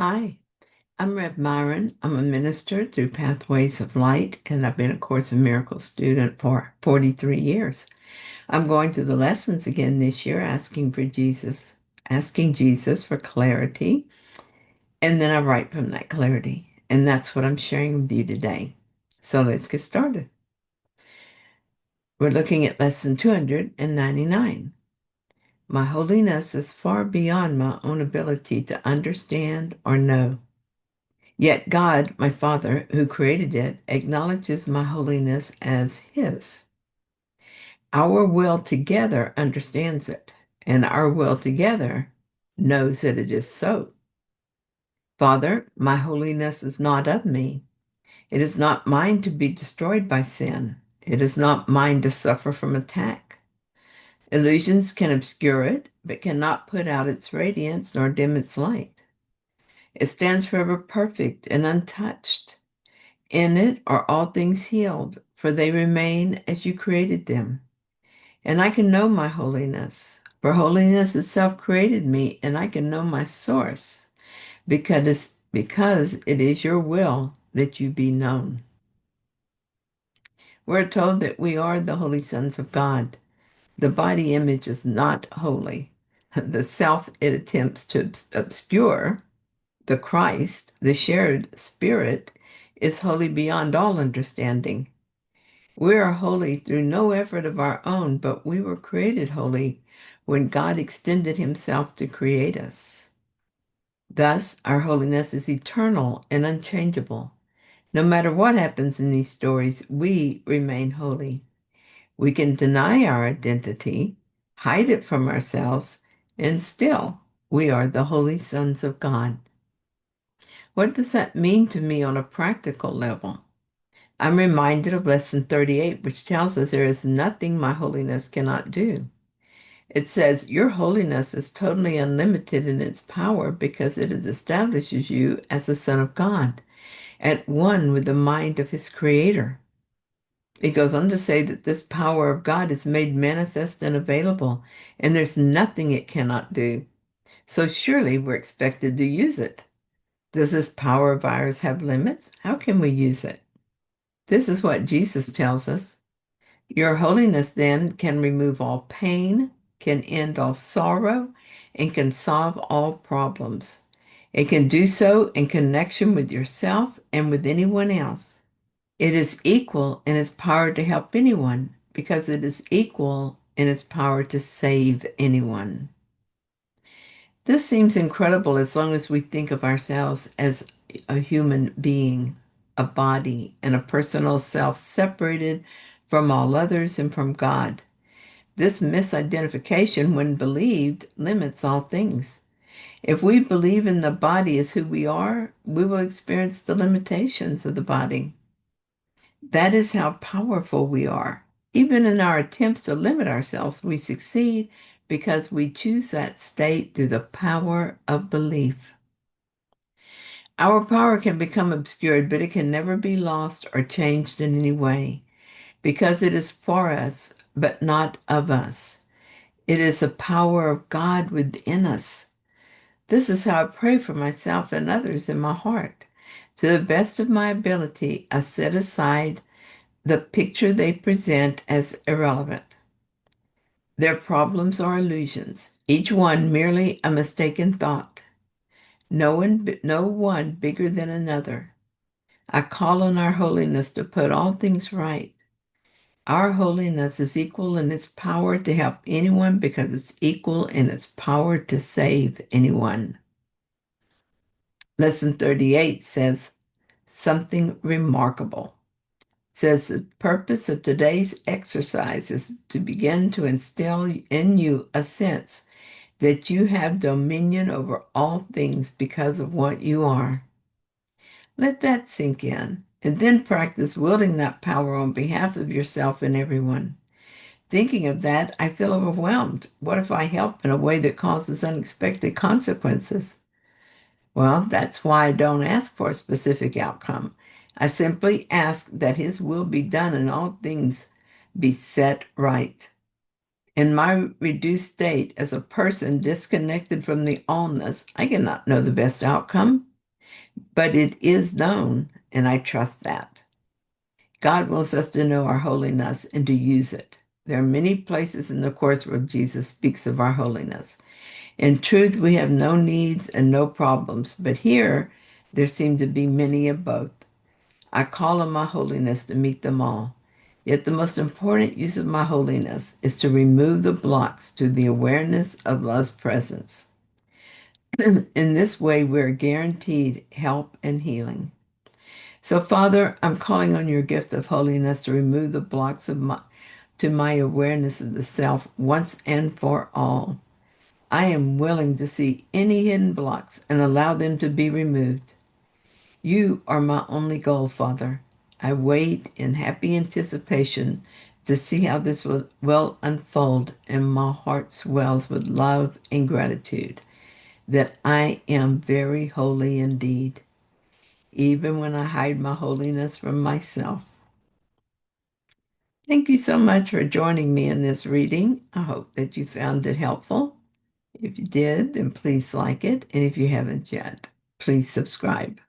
Hi, I'm Rev Myron. I'm a minister through Pathways of Light, and I've been a Course in Miracles student for 43 years. I'm going through the lessons again this year, asking Jesus for clarity, and then I write from that clarity. And that's what I'm sharing with you today. So let's get started. We're looking at lesson 299. My holiness is far beyond my own ability to understand or know. Yet God, my Father, who created it, acknowledges my holiness as His. Our will together understands it, and our will together knows that it is so. Father, my holiness is not of me. It is not mine to be destroyed by sin. It is not mine to suffer from attack. Illusions can obscure it, but cannot put out its radiance nor dim its light. It stands forever perfect and untouched. In it are all things healed, for they remain as you created them. And I can know my holiness, for holiness itself created me, and I can know my source, because it is your will that you be known. We're told that we are the holy sons of God. The body image is not holy. The self it attempts to obscure, the Christ, the shared spirit, is holy beyond all understanding. We are holy through no effort of our own, but we were created holy when God extended Himself to create us. Thus, our holiness is eternal and unchangeable. No matter what happens in these stories, we remain holy. We can deny our identity, hide it from ourselves, and still we are the holy sons of God. What does that mean to me on a practical level? I'm reminded of lesson 38, which tells us there is nothing my holiness cannot do. It says, your holiness is totally unlimited in its power because it establishes you as a son of God, at one with the mind of his creator. It goes on to say that this power of God is made manifest and available, and there's nothing it cannot do. So surely we're expected to use it. Does this power of ours have limits? How can we use it? This is what Jesus tells us. Your holiness then can remove all pain, can end all sorrow, and can solve all problems. It can do so in connection with yourself and with anyone else. It is equal in its power to help anyone because it is equal in its power to save anyone. This seems incredible as long as we think of ourselves as a human being, a body, and a personal self separated from all others and from God. This misidentification, when believed, limits all things. If we believe in the body as who we are, we will experience the limitations of the body. That is how powerful we are. Even in our attempts to limit ourselves, we succeed because we choose that state through the power of belief. Our power can become obscured, but it can never be lost or changed in any way because it is for us, but not of us. It is the power of God within us. This is how I pray for myself and others in my heart. To the best of my ability, I set aside the picture they present as irrelevant. Their problems are illusions, each one merely a mistaken thought. No one bigger than another. I call on our holiness to put all things right. Our holiness is equal in its power to help anyone because it's equal in its power to save anyone. Lesson 38 says something remarkable. It says the purpose of today's exercise is to begin to instill in you a sense that you have dominion over all things because of what you are. Let that sink in, and then practice wielding that power on behalf of yourself and everyone. Thinking of that, I feel overwhelmed. What if I help in a way that causes unexpected consequences? Well, that's why I don't ask for a specific outcome. I simply ask that His will be done and all things be set right. In my reduced state as a person disconnected from the allness, I cannot know the best outcome. but it is known, and I trust that. God wants us to know our holiness and to use it. There are many places in the Course where Jesus speaks of our holiness. In truth, we have no needs and no problems, but here there seem to be many of both. I call on my holiness to meet them all. Yet the most important use of my holiness is to remove the blocks to the awareness of love's presence. In this way, we're guaranteed help and healing. So, Father, I'm calling on your gift of holiness to remove the blocks to my awareness of the self once and for all. I am willing to see any hidden blocks and allow them to be removed. You are my only goal, Father. I wait in happy anticipation to see how this will unfold, and my heart swells with love and gratitude that I am very holy indeed, even when I hide my holiness from myself. Thank you so much for joining me in this reading. I hope that you found it helpful. If you did, then please like it. And if you haven't yet, please subscribe.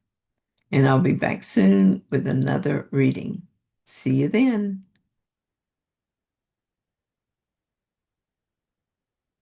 And I'll be back soon with another reading. See you then.